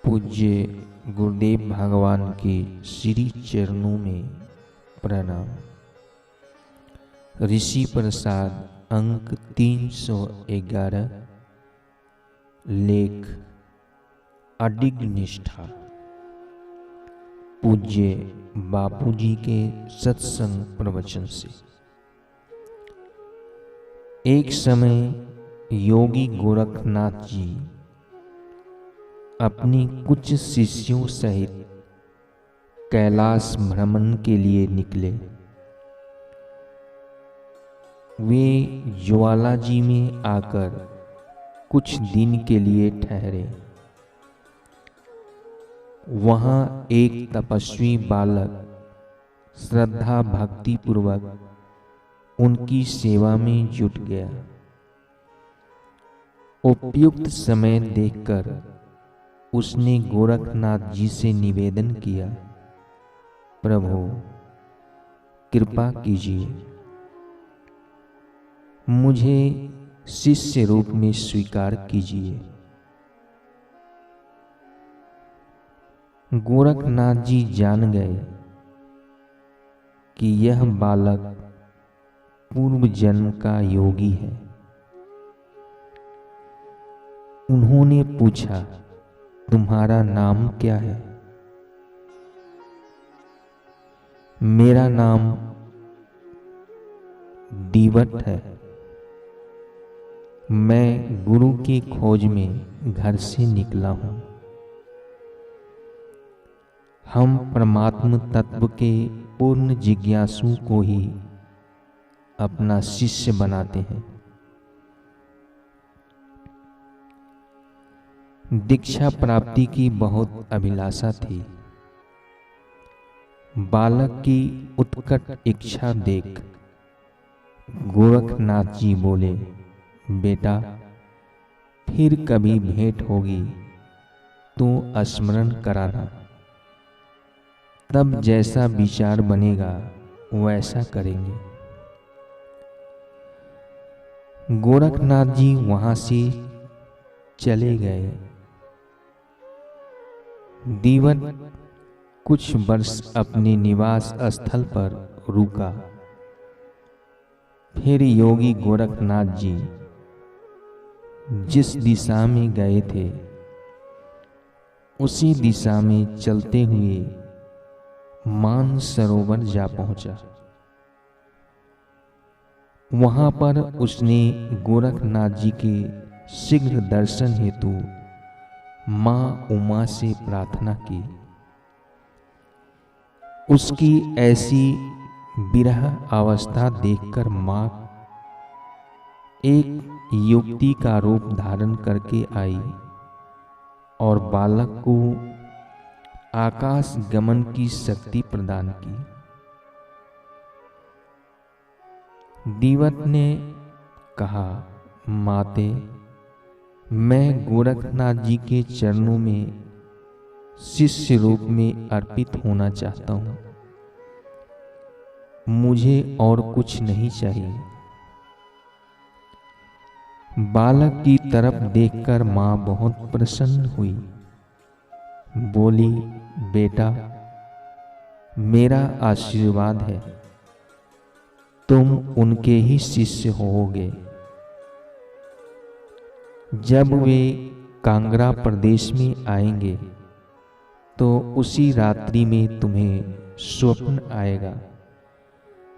पूज्य गुरुदेव भगवान के श्री चरणों में प्रणाम। ऋषि प्रसाद अंक 311 लेख अडिग निष्ठा। पूज्य बापूजी के सत्संग प्रवचन से। एक समय योगी गोरखनाथ जी अपनी कुछ शिष्यों सहित कैलाश भ्रमण के लिए निकले। वे ज्वाला जी में आकर कुछ दिन के लिए ठहरे। वहां एक तपस्वी बालक श्रद्धा भक्ति पूर्वक उनकी सेवा में जुट गया। उपयुक्त समय देखकर उसने गोरखनाथ जी से निवेदन किया, प्रभु कृपा कीजिए, मुझे शिष्य रूप में स्वीकार कीजिए। गोरखनाथ जी जान गए कि यह बालक पूर्व जन्म का योगी है। उन्होंने पूछा, तुम्हारा नाम क्या है? मेरा नाम दीवट है। मैं गुरु की खोज में घर से निकला हूं। हम परमात्म तत्व के पूर्ण जिज्ञासु को ही अपना शिष्य बनाते हैं। दीक्षा प्राप्ति की बहुत अभिलाषा थी। बालक की उत्कट इच्छा देख गोरखनाथ जी बोले, बेटा फिर कभी भेंट होगी तो स्मरण कराना, तब जैसा विचार बनेगा वैसा करेंगे। गोरखनाथ जी वहां से चले गए। दीवट कुछ वर्ष अपने निवास स्थल पर रुका। फिर योगी गोरखनाथ जी जिस दिशा में गए थे उसी दिशा में चलते हुए मानसरोवर जा पहुंचा। वहां पर उसने गोरखनाथ जी के शीघ्र दर्शन हेतु मां उमा से प्रार्थना की। उसकी ऐसी विरह अवस्था देखकर मां एक युक्ति का रूप धारण करके आई और बालक को आकाश गमन की शक्ति प्रदान की। दीवट ने कहा, माते, मैं गोरखनाथ जी के चरणों में शिष्य रूप में अर्पित होना चाहता हूं। मुझे और कुछ नहीं चाहिए। बालक की तरफ देखकर मां बहुत प्रसन्न हुई। बोली, बेटा मेरा आशीर्वाद है, तुम उनके ही शिष्य होगे। जब वे कांगड़ा प्रदेश में आएंगे तो उसी रात्रि में तुम्हें स्वप्न आएगा।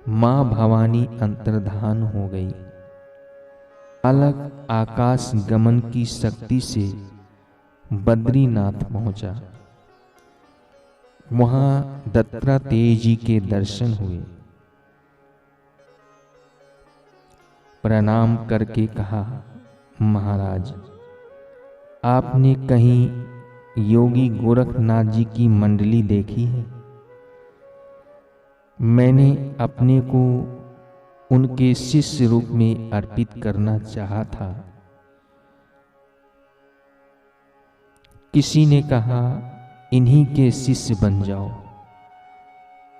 मां भवानी अंतर्धान हो गई। बालक आकाश गमन की शक्ति से बद्रीनाथ पहुंचा। वहां दत्तात्रेय जी के दर्शन हुए। प्रणाम करके कहा, महाराज, आपने कहीं योगी गोरखनाथ जी की मंडली देखी है? मैंने अपने को उनके शिष्य रूप में अर्पित करना चाहा था। किसी ने कहा, इन्हीं के शिष्य बन जाओ।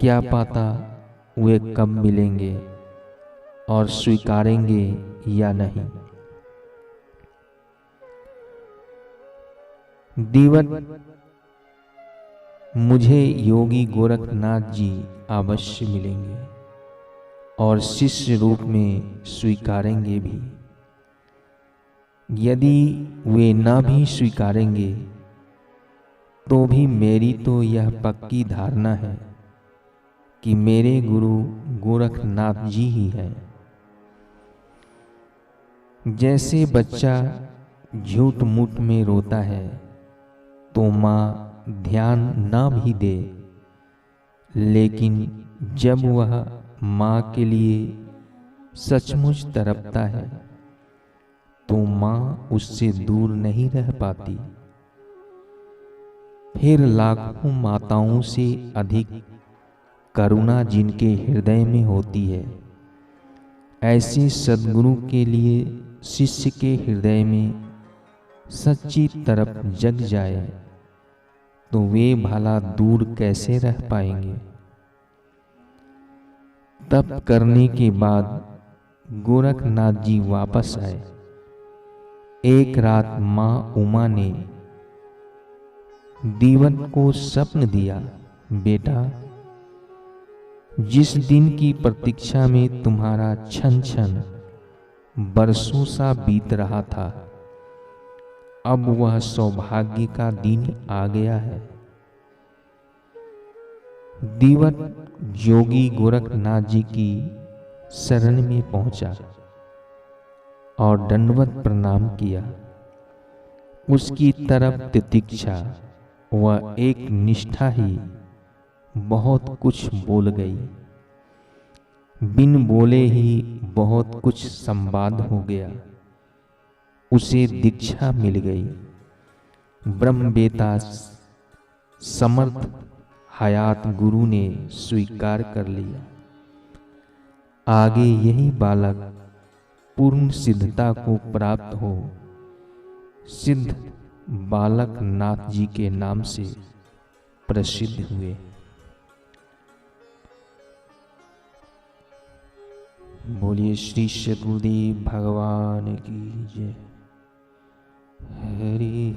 क्या पता वे कब मिलेंगे और स्वीकारेंगे या नहीं। दीवट मुझे योगी गोरखनाथ जी अवश्य मिलेंगे और शिष्य रूप में स्वीकारेंगे भी। यदि वे न भी स्वीकारेंगे तो भी मेरी तो यह पक्की धारणा है कि मेरे गुरु गोरखनाथ जी ही हैं। जैसे बच्चा झूठ मूठ में रोता है तो माँ ध्यान न भी दे, लेकिन जब वह माँ के लिए सचमुच तड़पता है तो माँ उससे दूर नहीं रह पाती। फिर लाखों माताओं से अधिक करुणा जिनके हृदय में होती है, ऐसे सद्गुरु के लिए शिष्य के हृदय में सच्ची तड़प जग जाए तो वे भला दूर कैसे रह पाएंगे। तप करने के बाद गोरखनाथ जी वापस आए। एक रात माँ उमा ने दीवट को स्वप्न दिया, बेटा, जिस दिन की प्रतीक्षा में तुम्हारा क्षण क्षण बरसों सा बीत रहा था, अब वह सौभाग्य का दिन आ गया है। दीवट योगी गोरखनाथ जी की शरण में पहुंचा और दंडवत प्रणाम किया। उसकी तरफ प्रतीक्षा व एक निष्ठा ही बहुत कुछ बोल गई। बिन बोले ही बहुत कुछ संवाद हो गया। उसे दीक्षा मिल गई। ब्रह्मवेता समर्थ हयात गुरु ने स्वीकार कर लिया। आगे यही बालक पूर्ण सिद्धता को प्राप्त हो सिद्ध बालक नाथ जी के नाम से प्रसिद्ध हुए। बोलिए श्री सद्गुरुदेव भगवान की जय। हरि